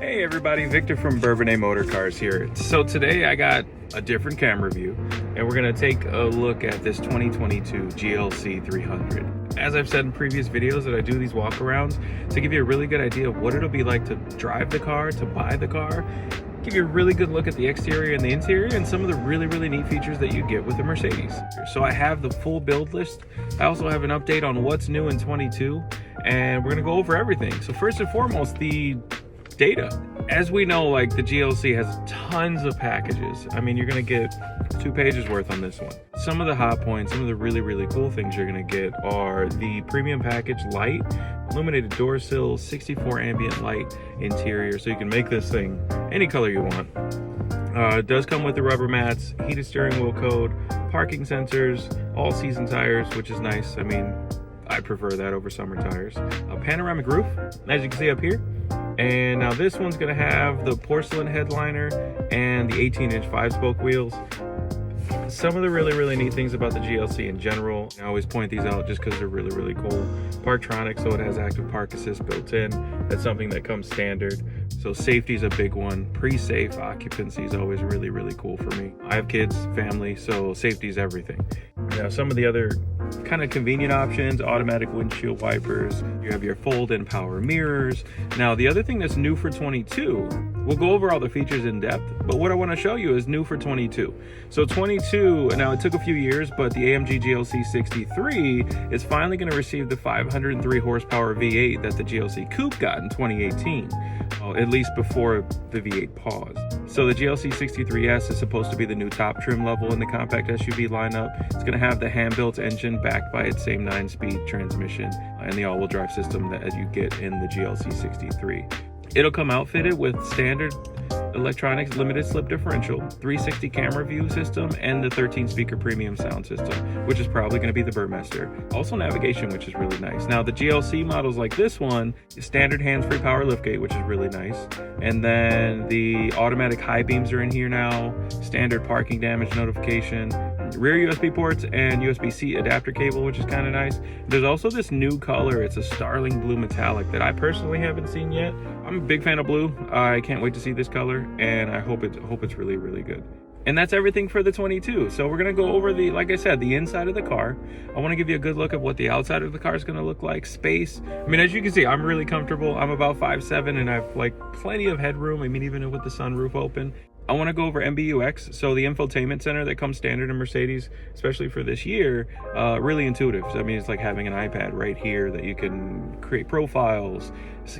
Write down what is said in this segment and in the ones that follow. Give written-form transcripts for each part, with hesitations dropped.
Hey everybody, Victor from Bourbonnais Motor Cars here. So today I got a different camera view and we're gonna take a look at this 2022 GLC 300. As I've said in previous videos that I do these walkarounds to give you a really good idea of what it'll be like to drive the car, to buy the car, give you a really good look at the exterior and the interior and some of the really neat features that you get with the Mercedes. So I have the full build list. I also have an update on what's new in 22 and we're gonna go over everything. So first and foremost, the data. As we know, like the GLC has tons of packages. I mean, you're gonna get 2 pages worth on this one. Some of the hot points, some of the really cool things you're gonna get are the Premium Package Lite, illuminated door sills, 64 ambient light interior, so you can make this thing any color you want. It does come with the rubber mats, heated steering wheel code, parking sensors, all season tires, which is nice. I mean, I prefer that over summer tires. A panoramic roof, as you can see up here. And now this one's gonna have the porcelain headliner and the 18-inch 5-spoke wheels. Some of the really neat things about the GLC in general, I always point these out just because they're really cool. Parktronic, so it has active park assist built in. That's something that comes standard. So safety is a big one. Pre-safe occupancy is always really cool for me. I have kids, family, so safety is everything. Now some of the other kind of convenient options, automatic windshield wipers, you have your fold-in power mirrors. Now the other thing that's new for 22, we'll go over all the features in depth, but what I want to show you is new for 22. So 22, now it took a few years, but the AMG GLC 63 is finally going to receive the 503 horsepower V8 that the GLC Coupe got in 2018. At least before the V8 paused. So the GLC 63S is supposed to be the new top trim level in the compact SUV lineup. It's going to have the hand-built engine backed by its same 9-speed transmission and the all-wheel drive system that you get in the GLC 63. It'll come outfitted with standard electronics limited slip differential, 360 camera view system, and the 13-speaker premium sound system, which is probably going to be the Burmester. Also navigation, which is really nice. Now the GLC models like this one is standard hands-free power liftgate, which is really nice. And then the automatic high beams are in here now, standard parking damage notification, rear USB ports, and USB-C adapter cable, which is kind of nice. There's also this new color. It's a starling blue metallic that I personally haven't seen yet. I'm a big fan of blue. I can't wait to see this color, and I hope it's really good. And that's everything for the 22. So we're gonna go over the, like I said, the inside of the car. I wanna give you a good look at what the outside of the car is gonna look like, space. I mean, as you can see, I'm really comfortable. I'm about 5'7", and I have like plenty of headroom. I mean, even with the sunroof open. I want to go over MBUX, so the infotainment center that comes standard in Mercedes, especially for this year, really intuitive. So, I mean, it's like having an iPad right here that you can create profiles,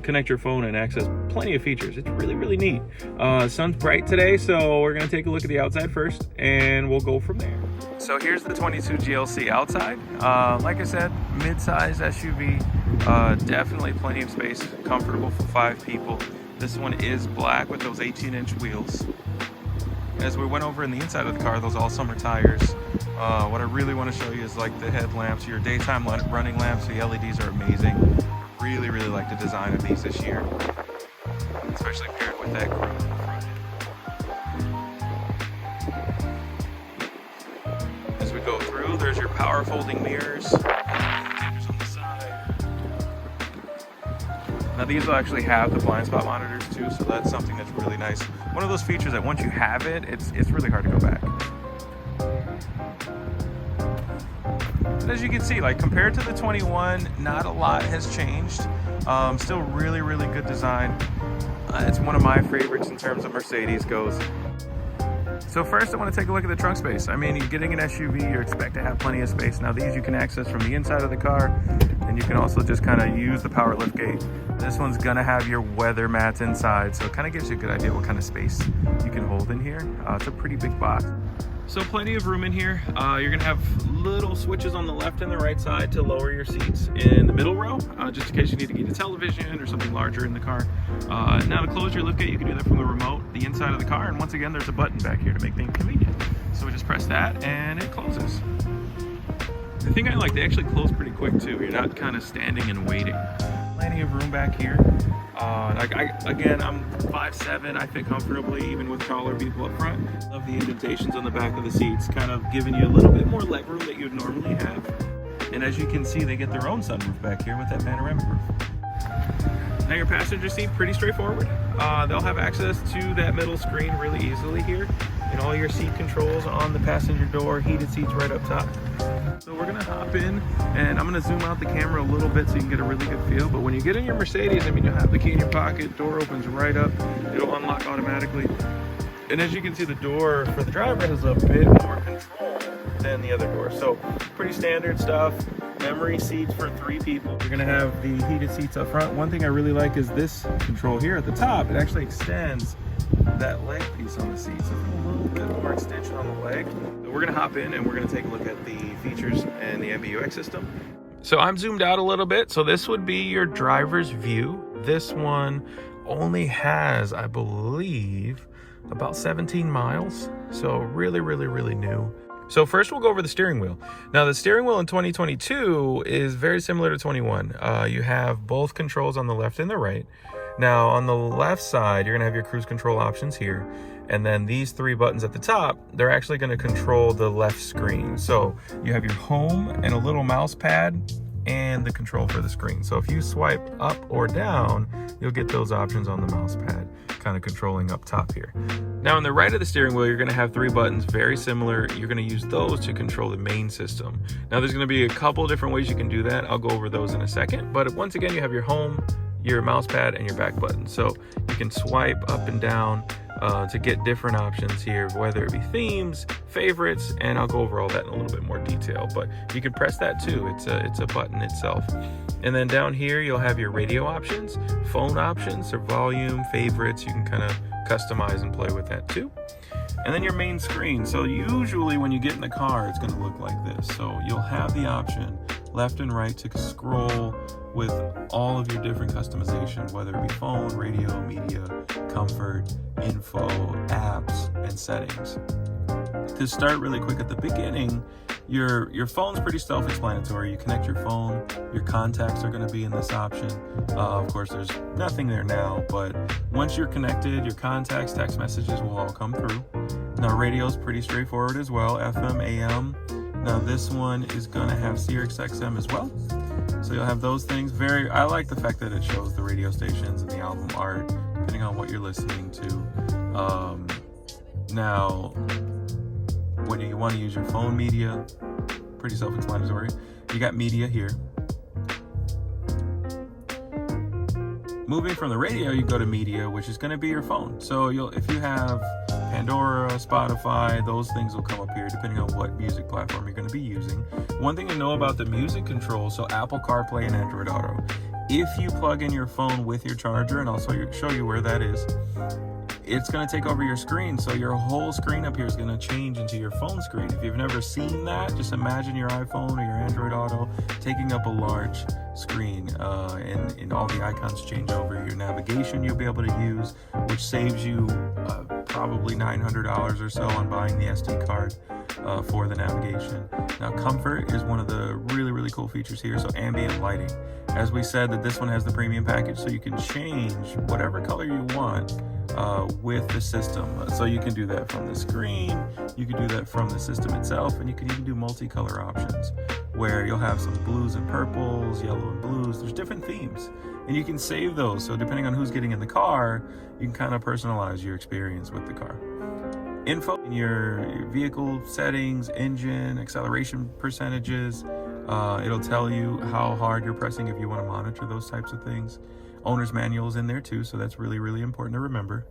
connect your phone, and access plenty of features. It's really neat. Sun's bright today, so we're going to take a look at the outside first, and we'll go from there. So here's the 22 GLC outside. Like I said, mid-size SUV, definitely plenty of space, comfortable for 5 people. This one is black with those 18-inch wheels. As we went over in the inside of the car, those all summer tires. What I really want to show you is like the headlamps, your daytime running lamps. The LEDs are amazing. Really like the design of these this year, especially paired with that chrome. As we go through, there's your power folding mirrors. On the side. Now these will actually have the blind spot monitors too, so that's something that's really nice. One of those features that once you have it, it's really hard to go back. But as you can see, like compared to the 21, not a lot has changed. Still really good design. It's one of my favorites in terms of Mercedes goes. So first I want to take a look at the trunk space. I mean, you're getting an SUV, you expect to have plenty of space. Now these you can access from the inside of the car, and you can also just kind of use the power liftgate. This one's gonna have your weather mats inside, so it kind of gives you a good idea what kind of space you can hold in here. It's a pretty big box. So plenty of room in here. You're gonna have little switches on the left and the right side to lower your seats in the middle row, just in case you need to get a television or something larger in the car. Now to close your liftgate, you can do that from the remote, the inside of the car, and once again, there's a button back here to make things convenient. So we just press that and it closes. The thing I like, they actually close pretty quick too. You're not kind of standing and waiting. Plenty of room back here. Again, I'm 5'7", I fit comfortably even with taller people up front. Love the indentations on the back of the seats, kind of giving you a little bit more leg room that you'd normally have. And as you can see, they get their own sunroof back here with that panoramic roof. Now your passenger seat, pretty straightforward. they'll have access to that middle screen really easily here, and all your seat controls on the passenger door, heated seats right up top. So we're gonna hop in, and I'm gonna zoom out the camera a little bit so you can get a really good feel. But when you get in your Mercedes, I mean, you'll have the key in your pocket, door opens right up, it'll unlock automatically. And as you can see, the door for the driver has a bit more control than the other door. So pretty standard stuff. Memory seats for 3 people. You're gonna have the heated seats up front. One thing I really like is this control here at the top. It actually extends that leg piece on the seat. So there's a little bit more extension on the leg. So we're gonna hop in and we're gonna take a look at the features and the MBUX system. So I'm zoomed out a little bit. So this would be your driver's view. This one only has, I believe, about 17 miles. So really, really, really new. So first we'll go over the steering wheel. Now the steering wheel in 2022 is very similar to 21. You have both controls on the left and the right. Now on the left side, you're gonna have your cruise control options here. And then these 3 buttons at the top, they're actually gonna control the left screen. So you have your home and a little mouse pad and the control for the screen. So if you swipe up or down, you'll get those options on the mouse pad, kind of controlling up top here. Now on the right of the steering wheel, you're gonna have 3 buttons, very similar. You're gonna use those to control the main system. Now there's gonna be a couple different ways you can do that. I'll go over those in a second. But once again, you have your home, your mouse pad, and your back button. So you can swipe up and down to get different options here, whether it be themes, favorites, and I'll go over all that in a little bit more detail. But you can press that too. It's a button itself. And then down here, you'll have your radio options, phone options, or volume, favorites. You can kind of customize and play with that too. And then your main screen. So usually when you get in the car, it's going to look like this. So you'll have the option left and right to scroll with all of your different customization, whether it be phone, radio, media, comfort, info, apps, and settings. To start really quick at the beginning, your phone's pretty self-explanatory. You connect your phone, your contacts are going to be in this option. Of course, there's nothing there now, but once you're connected, your contacts, text messages will all come through. Now, radio's pretty straightforward as well, FM, AM. Now, this one is going to have Sirius XM as well. So you'll have those things. I like the fact that it shows the radio stations and the album art, depending on what you're listening to. Now, when you want to use your phone media, pretty self-explanatory. You got media here. Moving from the radio, you go to media, which is going to be your phone. So if you have Pandora, Spotify, those things will come up here depending on what music platform you're going to be using. One thing to know about the music control, so Apple CarPlay and Android Auto. If you plug in your phone with your charger, and I'll show you where that is, it's going to take over your screen. So your whole screen up here is going to change into your phone screen. If you've never seen that, just imagine your iPhone or your Android Auto taking up a large screen, and all the icons change over. Your navigation you'll be able to use, which saves you probably $900 or so on buying the SD card for the navigation. Now, comfort is one of the really, really cool features here. So ambient lighting. As we said, that this one has the premium package, so you can change whatever color you want with the system. So you can do that from the screen, you can do that from the system itself, and you can even do multicolor options where you'll have some blues and purples, yellow and blues. There's different themes, and you can save those. So depending on who's getting in the car, you can kind of personalize your experience with the car. Info in your vehicle settings, engine, acceleration percentages. It'll tell you how hard you're pressing if you want to monitor those types of things. Owner's manual is in there too, so that's really, really important to remember.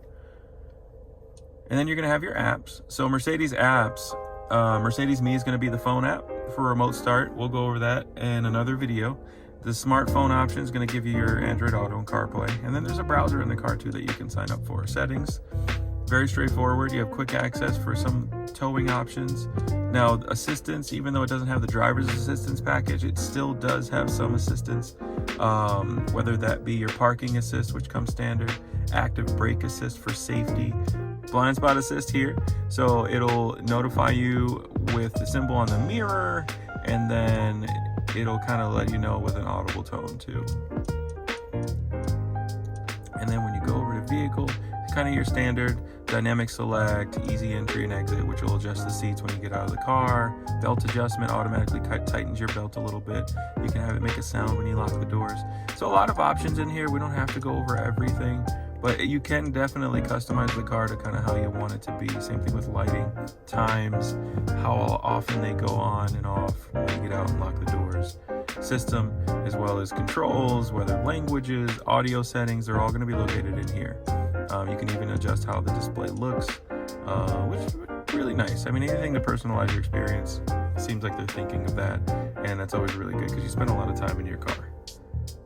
And then you're going to have your apps. So Mercedes apps, Mercedes Me is going to be the phone app for remote start. We'll go over that in another video. The smartphone option is going to give you your Android Auto and CarPlay. And then there's a browser in the car too that you can sign up for. Settings, very straightforward. You have quick access for some towing options. Now, assistance, even though it doesn't have the driver's assistance package, it still does have some assistance, whether that be your parking assist, which comes standard, active brake assist for safety, blind spot assist here. So it'll notify you with the symbol on the mirror, and then it'll kind of let you know with an audible tone too. And then when you go over to vehicle, it's kind of your standard dynamic select, easy entry and exit, which will adjust the seats when you get out of the car. Belt adjustment automatically tightens your belt a little bit. You can have it make a sound when you lock the doors. So a lot of options in here. We don't have to go over everything, But you can definitely customize the car to kind of how you want it to be. Same thing with lighting, times, how often they go on and off when you get out and lock the doors. System, as well as controls, whether languages, audio settings, they're all going to be located in here. You can even adjust how the display looks, which is really nice. I mean, anything to personalize your experience, seems like they're thinking of that, and that's always really good because you spend a lot of time in your car.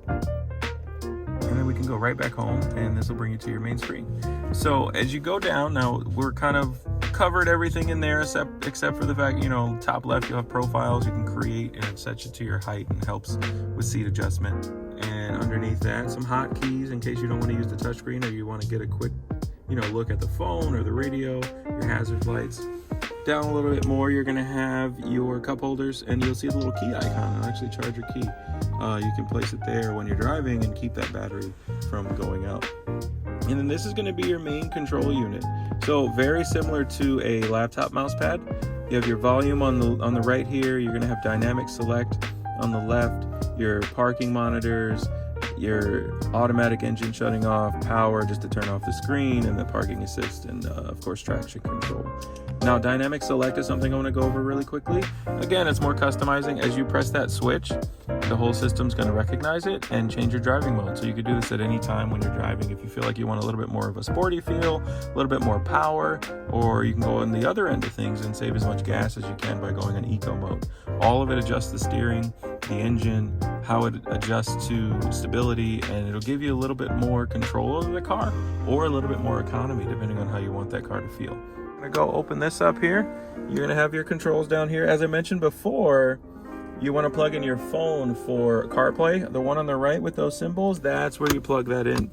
And then we can go right back home, and this will bring you to your main screen. So as you go down, now we're kind of covered everything in there except for the fact, you know, top left you'll have profiles you can create, and it sets you to your height and helps with seat adjustment. And underneath that, some hotkeys in case you don't want to use the touchscreen or you want to get a quick, you know, look at the phone or the radio, your hazard lights. Down a little bit more, you're going to have your cup holders, and you'll see the little key icon. It'll actually charge your key. You can place it there when you're driving and keep that battery from going out. And then this is going to be your main control unit. So very similar to a laptop mouse pad. You have your volume on the right here. You're going to have dynamic select on the left, your parking monitors, your automatic engine shutting off, power just to turn off the screen, and the parking assist, and of course traction control. Now dynamic select is something I want to go over really quickly. Again, it's more customizing. As you press that switch, the whole system's going to recognize it and change your driving mode. So you could do this at any time when you're driving. If you feel like you want a little bit more of a sporty feel, a little bit more power, or you can go on the other end of things and save as much gas as you can by going on eco mode. All of it adjusts the steering, the engine, how it adjusts to stability, and it'll give you a little bit more control over the car or a little bit more economy depending on how you want that car to feel. I'm gonna go open this up here. You're gonna have your controls down here. As I mentioned before, you want to plug in your phone for CarPlay. The one on the right with those symbols, that's where you plug that in,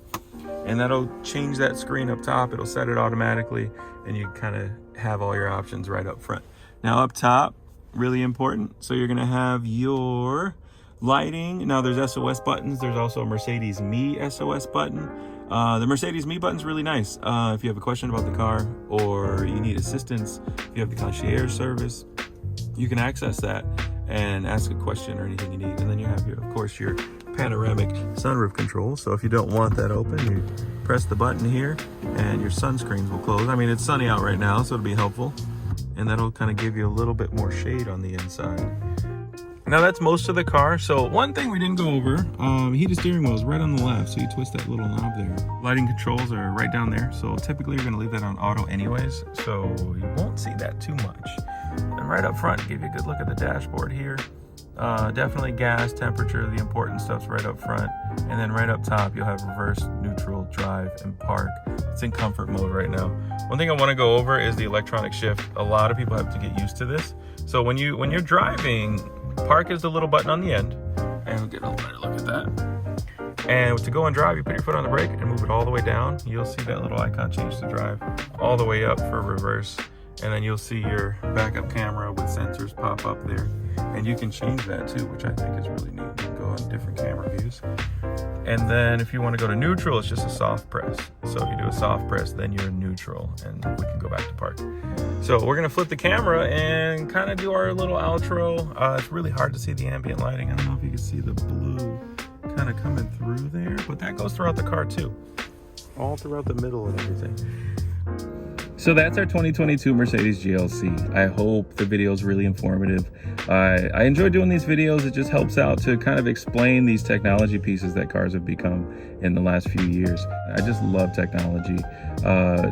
and that'll change that screen up top. It'll set it automatically, and you kind of have all your options right up front. Now up top, really important, so you're gonna have your lighting. Now there's SOS buttons. There's also a Mercedes Me SOS button. The Mercedes Me button's really nice. If you have a question about the car or you need assistance, if you have the concierge service, you can access that and ask a question or anything you need. And then you have, of course, your panoramic sunroof control. So if you don't want that open, you press the button here and your sunscreens will close. I mean, it's sunny out right now, so it'll be helpful. And that'll kind of give you a little bit more shade on the inside. Now that's most of the car. So one thing we didn't go over, heated steering wheel is right on the left. So you twist that little knob there. Lighting controls are right down there. So typically you're gonna leave that on auto anyways. So you won't see that too much. And right up front, give you a good look at the dashboard here. Definitely gas, temperature, the important stuff's right up front. And then right up top, you'll have reverse, neutral, drive, and park. It's in comfort mode right now. One thing I wanna go over is the electronic shift. A lot of people have to get used to this. So when you're driving, park is the little button on the end, and we'll get a better look at that. And to go and drive, you put your foot on the brake and move it all the way down. You'll see that little icon change to drive, all the way up for reverse. And then you'll see your backup camera with sensors pop up there. And you can change that too, which I think is really neat. You can go on different camera views. And then if you want to go to neutral, it's just a soft press. So if you do a soft press, then you're in neutral, and we can go back to park. So we're gonna flip the camera and kind of do our little outro. It's really hard to see the ambient lighting. I don't know if you can see the blue kind of coming through there, but that goes throughout the car too. All throughout the middle and everything. So that's our 2022 Mercedes GLC. I hope the video is really informative. I enjoy doing these videos. It just helps out to kind of explain these technology pieces that cars have become in the last few years. I just love technology.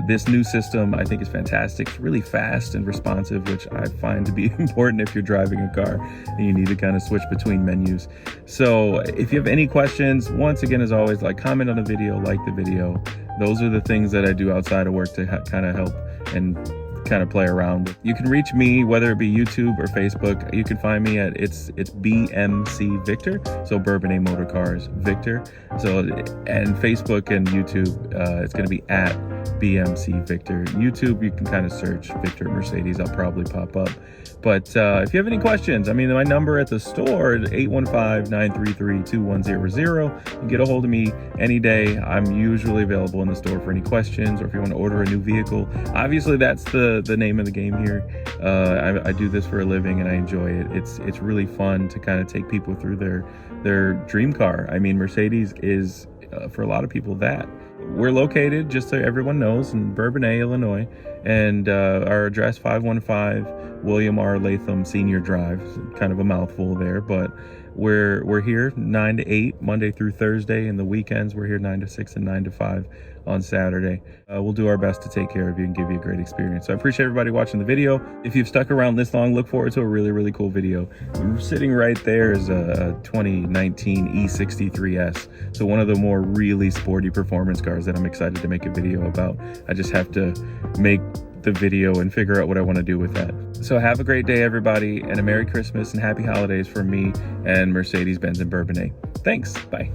This new system I think is fantastic. It's really fast and responsive, which I find to be important if you're driving a car and you need to kind of switch between menus. So if you have any questions, once again, as always, like, comment on the video, like the video. Those are the things that I do outside of work to kind of help and kind of play around with. You can reach me, whether it be YouTube or Facebook. You can find me at it's BMC Victor, so Bourbonnais Motor Cars Victor. So, and Facebook and YouTube, it's going to be at BMC Victor. YouTube, you can kind of search Victor Mercedes. I'll probably pop up. But if you have any questions, I mean, my number at the store is 815-933-2100. You can get a hold of me any day. I'm usually available in the store for any questions, or if you want to order a new vehicle. Obviously, that's the name of the game here. I do this for a living, and I enjoy it. It's really fun to kind of take people through their dream car. I mean, Mercedes is for a lot of people that. We're located, just so everyone knows, in Bourbonnais, Illinois, and our address 515 William R. Latham Senior Drive. Kind of a mouthful there, but we're here 9 to 8 Monday through Thursday, and the weekends we're here 9 to 6 and 9 to 5 on Saturday. We'll do our best to take care of you and give you a great experience. So I appreciate everybody watching the video. If you've stuck around this long, look forward to a really cool video. Sitting right there is a 2019 E63S. So one of the more really sporty performance cars that I'm excited to make a video about. I just have to make the video and figure out what I want to do with that. So have a great day, everybody, and a Merry Christmas and Happy Holidays from me and Mercedes-Benz and Bourbonnais. Thanks. Bye.